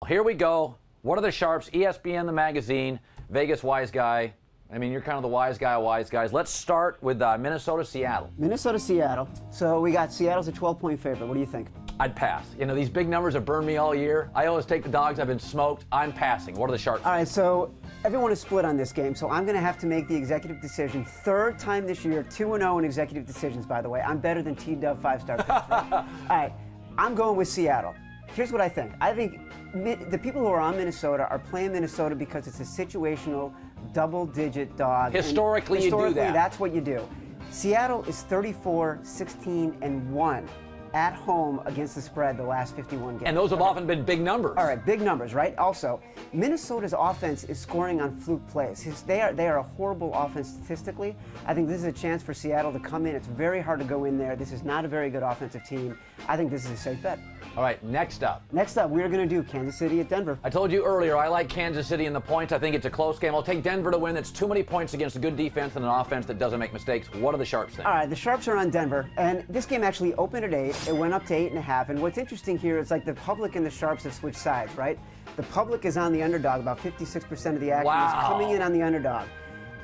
Here we go. What are the Sharps? ESPN, the magazine, Vegas wise guy. I mean, you're kind of the wise guy of wise guys. Let's start with Minnesota-Seattle. Minnesota-Seattle. So we got Seattle's a 12-point favorite. What do you think? I'd pass. You know, these big numbers have burned me all year. I always take the dogs. I've been smoked. I'm passing. What are the Sharps? All right, so everyone is split on this game, so I'm going to have to make the executive decision. Third time this year, 2-0 in executive decisions, by the way. I'm better than T-Dub 5-star picks, right? All right, I'm going with Seattle. Here's what I think. I think the people who are on Minnesota are playing Minnesota because it's a situational, double-digit dog. Historically, you do that. That's what you do. Seattle is 34-16-1 at home against the spread the last 51 games. And those have often been big numbers. All right, big numbers, right? Also, Minnesota's offense is scoring on fluke plays. They are a horrible offense statistically. I think this is a chance for Seattle to come in. It's very hard to go in there. This is not a very good offensive team. I think this is a safe bet. All right, next up. Next up, we're going to do Kansas City at Denver. I told you earlier, I like Kansas City in the points. I think it's a close game. I'll take Denver to win. It's too many points against a good defense and an offense that doesn't make mistakes. What do the Sharps think? All right, the Sharps are on Denver, and this game actually opened at 8. It went up to 8.5, and what's interesting here is like the public and the Sharps have switched sides, right? The public is on the underdog. About 56% of the action is coming in on the underdog.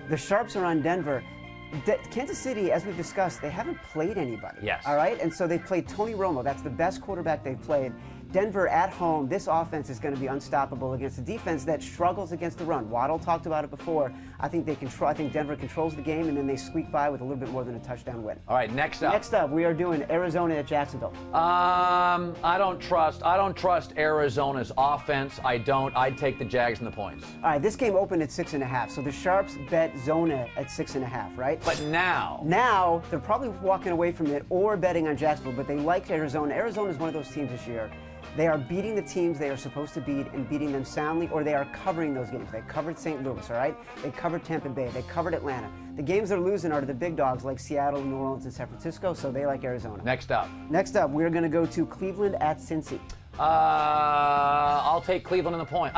The Sharps are on Denver. Kansas City, as we've discussed, they haven't played anybody. Yes. All right? And so they've played Tony Romo. That's the best quarterback they've played. Denver at home, this offense is going to be unstoppable against a defense that struggles against the run. Waddle talked about it before. I think Denver controls the game, and then they squeak by with a little bit more than a touchdown win. All right, next up. Next up, we are doing Arizona at Jacksonville. I don't trust Arizona's offense. I'd take the Jags in the points. All right, this game opened at 6.5, so the Sharps bet Zona at 6.5, right? But now they're probably walking away from it or betting on Jacksonville, but they like Arizona. Arizona is one of those teams this year. They are beating the teams they are supposed to beat and beating them soundly, or they are covering those games. They covered St. Louis, all right? They covered Tampa Bay. They covered Atlanta. The games they're losing are to the big dogs like Seattle, New Orleans, and San Francisco, so they like Arizona. Next up. Next up, we're going to go to Cleveland at Cincy. I'll take Cleveland in the point.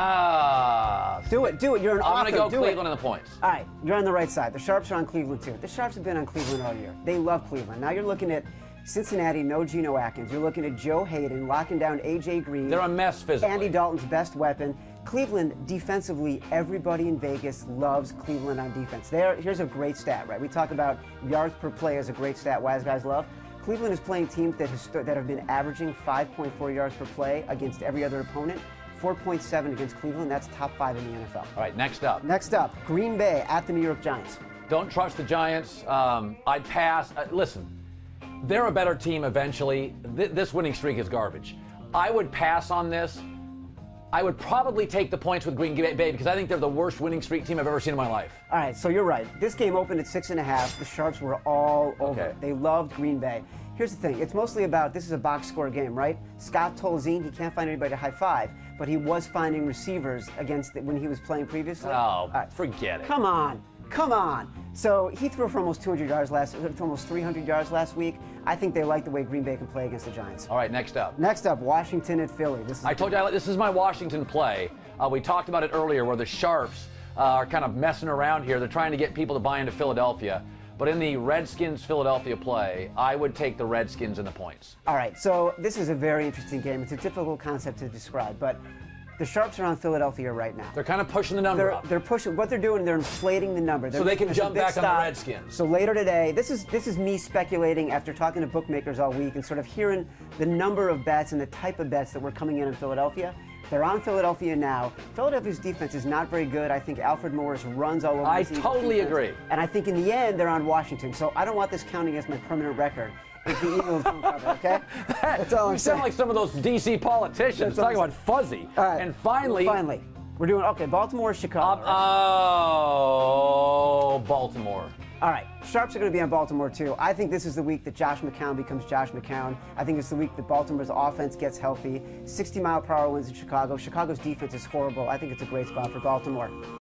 Do it. You're an author. I'm going to go Cleveland in the points. All right, you're on the right side. The Sharps are on Cleveland, too. The Sharps have been on Cleveland all year. They love Cleveland. Now you're looking at Cincinnati, no Geno Atkins. You're looking at Joe Hayden locking down A.J. Green. They're a mess physically. Andy Dalton's best weapon. Cleveland, defensively, everybody in Vegas loves Cleveland on defense. Here's a great stat, right? We talk about yards per play as a great stat wise guys love. Cleveland is playing teams that have been averaging 5.4 yards per play against every other opponent. 4.7 against Cleveland. That's top 5 in the NFL. All right, next up. Next up, Green Bay at the New York Giants. Don't trust the Giants. I'd pass. Listen. They're a better team eventually. This winning streak is garbage. I would pass on this. I would probably take the points with Green Bay because I think they're the worst winning streak team I've ever seen in my life. All right, so you're right. This game opened at 6.5. The Sharps were all over. Okay. They loved Green Bay. Here's the thing. It's mostly about, this is a box score game, right? Scott Tolzien, he can't find anybody to high five, but he was finding receivers when he was playing previously. Oh, forget it. Come on. So he threw for almost 200 yards almost 300 yards last week. I think they like the way Green Bay can play against the Giants. All right, next up. Next up, Washington at Philly. I told you this is my Washington play. We talked about it earlier where the Sharps are kind of messing around here. They're trying to get people to buy into Philadelphia. But in the Redskins-Philadelphia play, I would take the Redskins in the points. All right, so this is a very interesting game. It's a difficult concept to describe, but the Sharps are on Philadelphia right now. They're kind of pushing the number up. They're pushing. What they're doing, they're inflating the number. So they can jump back on the Redskins. So later today, this is me speculating after talking to bookmakers all week and sort of hearing the number of bets and the type of bets that were coming in Philadelphia. They're on Philadelphia now. Philadelphia's defense is not very good. I think Alfred Morris runs all over. I totally agree. And I think in the end, they're on Washington. So I don't want this counting as my permanent record if the Eagles don't cover, okay? That's all I'm saying. You sound like some of those D.C. politicians talking about fuzzy. All right. And finally, we're doing, Baltimore, Chicago. Oh, Baltimore. All right, Sharps are going to be on Baltimore, too. I think this is the week that Josh McCown becomes Josh McCown. I think it's the week that Baltimore's offense gets healthy. 60-mile-per-hour winds in Chicago. Chicago's defense is horrible. I think it's a great spot for Baltimore.